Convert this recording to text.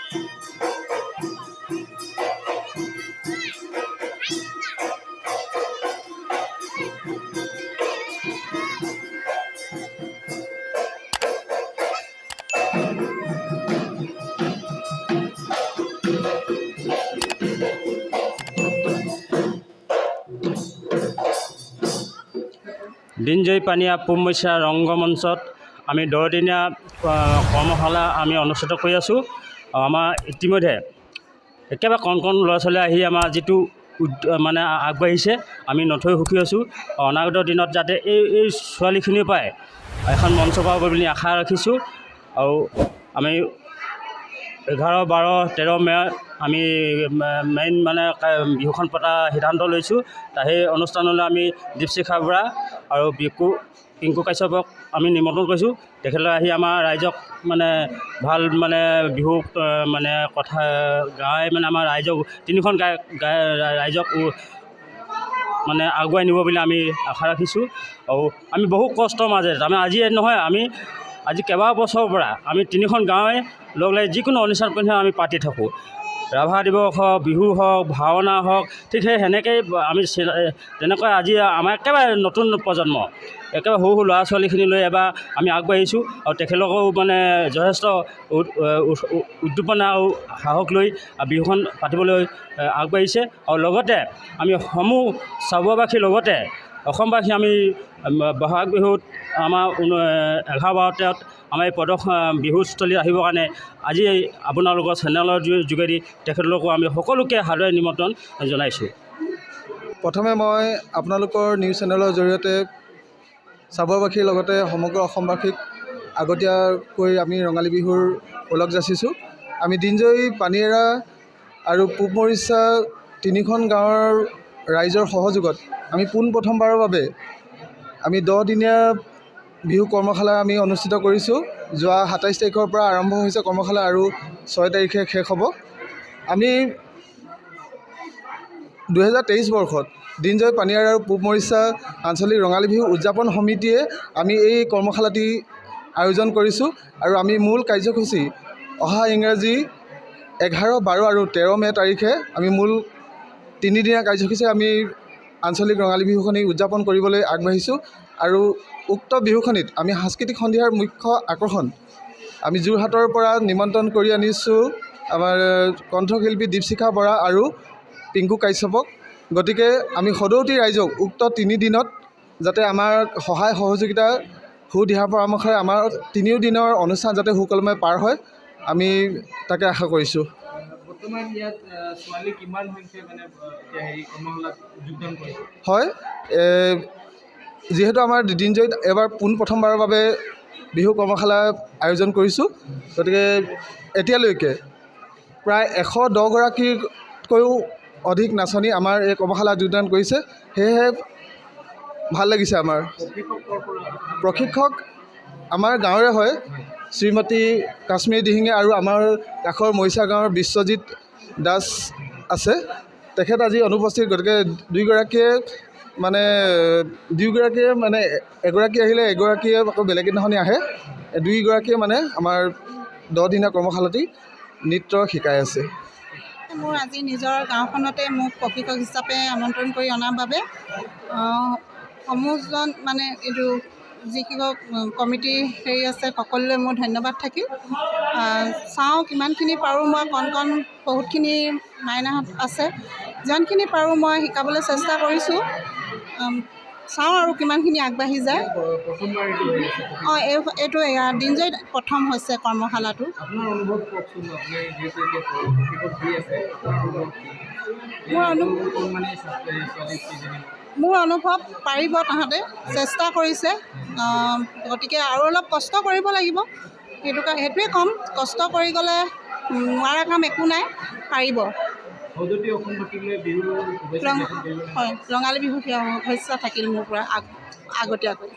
দিনজয় পানীয়া পূব মইছা ৰংগমঞ্চত আমি 10 দিনীয়া কৰ্মশালা আমি অনুষ্ঠিত কৰি আছোঁ। আমাৰ ইতিমধ্যে একেবাৰে কণ ল'ৰা ছোৱালী আহি আমাৰ যিটো মানে আগবাঢ়িছে, আমি নথৈ সুখী আছোঁ। অনাগত দিনত যাতে এই ছোৱালীখিনিৰ পৰাই এখন মঞ্চ পাব বুলি আশা ৰাখিছোঁ। আৰু আমি 11, 12, 13 মে আমি মেইন মানে বিহুখন পতা সিদ্ধান্ত লৈছোঁ। সেই অনুষ্ঠানলৈ আমি দীপশিখা বৰা আৰু পিংকু কাশ্যপক আমি নিমন্ত্ৰণ কৰিছোঁ। তেখেতলৈ আহি আমাৰ ৰাইজক মানে ভাল মানে বিহু মানে কথা গাই মানে আমাৰ ৰাইজক 3খন ৰাইজক মানে আগুৱাই নিব বুলি আমি আশা ৰাখিছোঁ। আৰু আমি বহু কষ্টৰ মাজেৰে আমি আজি নহয়, আমি আজি কেইবা বছৰৰ পৰা আমি 3খন গাঁৱে লগ লাগি যিকোনো অনুষ্ঠান আমি পাতি থাকোঁ। ৰাভা দিৱস হওক, বিহু হওক, ভাওনা হওক, ঠিক সেনেকৈয়ে আমি তেনেকৈ আজি আমাৰ একেবাৰে নতুন প্ৰজন্ম একেবাৰে সৰু ল'ৰা ছোৱালীখিনিলৈ এবাৰ আমি আগবাঢ়িছোঁ। আৰু তেখেতলোকেও মানে যথেষ্ট উদ্দীপনা আৰু সাহস লৈ বিহুখন পাতিবলৈ আগবাঢ়িছে। আৰু লগতে আমি সমূহ চাবুৱাবাসীৰ লগতে অসমবাসী আমি বহাগ বিহুত আমাৰ 11, 12, 13 আমাৰ এই বিহুস্থলীত আহিবৰ কাৰণে আজি আপোনালোকৰ চেনেলৰ যোগেদি তেখেতলোকো আমি সকলোকে সাদৰে নিমন্ত্ৰণ জনাইছোঁ। প্ৰথমে মই আপোনালোকৰ নিউজ চেনেলৰ জৰিয়তে চাবুৱাবাসীৰ লগতে সমগ্ৰ অসমবাসীক আগতীয়াকৈ আমি ৰঙালী বিহুৰ ওলগ যাচিছোঁ। আমি দিনজয় পানীয়েৰা আৰু পূব মৰিচা 3খন গাঁৱৰ ৰাইজৰ সহযোগত আমি পোনপ্ৰথমবাৰৰ বাবে আমি 10 দিনীয়া বিহু কৰ্মশালা আমি অনুষ্ঠিত কৰিছোঁ। যোৱা 27 তাৰিখৰ পৰা আৰম্ভ হৈছে কৰ্মশালা আৰু 6 তাৰিখে শেষ হ'ব। আমি 2023 বৰ্ষত দিনজয় পানীয়াৰা আৰু পূব মৰিচা আঞ্চলিক ৰঙালী বিহু উদযাপন সমিতিয়ে আমি এই কৰ্মশালাটি আয়োজন কৰিছোঁ। আৰু আমি মূল কাৰ্যসূচী অহা ইংৰাজী 11, 12 আৰু 13 মে তাৰিখে আমি মূল 3 দিনীয়া কাৰ্যসূচী আমি আঞ্চলিক ৰঙালী বিহুখনি উদযাপন কৰিবলৈ আগবাঢ়িছোঁ। আৰু উক্ত বিহুখনিত আমি সাংস্কৃতিক সন্ধিয়াৰ মুখ্য আকৰ্ষণ আমি যোৰহাটৰ পৰা নিমন্ত্ৰণ কৰি আনিছোঁ আমাৰ কণ্ঠশিল্পী দীপশিখা বৰা আৰু পিংকু কাশ্যপক। গতিকে আমি সদৌতি ৰাইজক উক্ত 3 দিনত যাতে আমাৰ সহায় সহযোগিতা সুদিহা পৰামৰ্শৰে আমাৰ 3 দিনৰ অনুষ্ঠান যাতে সুকলমে পাৰ হয়, আমি তাকে আশা কৰিছোঁ। হয়, যিহেতু আমাৰ দিনজয়ত এবাৰ পোনপ্ৰথমবাৰৰ বাবে বিহু কৰ্মশালা আয়োজন কৰিছোঁ, গতিকে এতিয়ালৈকে প্ৰায় 110 গৰাকীতকৈও অধিক নাচনী আমাৰ এই কৰ্মশালাত যোগদান কৰিছে। সেয়েহে ভাল লাগিছে। আমাৰ প্ৰশিক্ষক আমাৰ গাঁৱৰে হয়, শ্ৰীমতী কাশ্মীৰ দিহিঙে আৰু আমাৰ কাষৰ মৰিচা গাঁৱৰ বিশ্বজিৎ দাস আছে, তেখেত আজি অনুপস্থিত। গতিকে দুয়োগৰাকীয়ে মানে এগৰাকী আহিলে এগৰাকীয়ে আকৌ বেলেগ দিনাখনি আহে। দুয়োগৰাকীয়ে মানে আমাৰ 10 দিনীয়া কৰ্মশালাটি নৃত্য শিকাই আছে। মোৰ আজি নিজৰ গাঁওখনতে মোক প্ৰশিক্ষক হিচাপে আমন্ত্ৰণ কৰি অনাৰ বাবে সমূহজন মানে এইটো যিকেইগৰাক কমিটি হেৰি আছে সকলোলৈ মোৰ ধন্যবাদ থাকিল। চাওঁ কিমানখিনি পাৰোঁ, মই কণ বহুতখিনি মাইনাহঁত আছে, যিমানখিনি পাৰোঁ মই শিকাবলৈ চেষ্টা কৰিছোঁ। চাওঁ আৰু কিমানখিনি আগবাঢ়ি যায়। এইটো দিনজয়ত প্ৰথম হৈছে কৰ্মশালাটো। মোৰ অনুভৱ পাৰিব, তাহাঁতে চেষ্টা কৰিছে, গতিকে আৰু অলপ কষ্ট কৰিব লাগিব। সেইটোৱে ক'ম, কষ্ট কৰি গ'লে নোৱাৰা কাম একো নাই, পাৰিব। হয়, ৰঙালী বিহু শুভেচ্ছা থাকিল মোৰ পৰা আগতীয়াকৈ।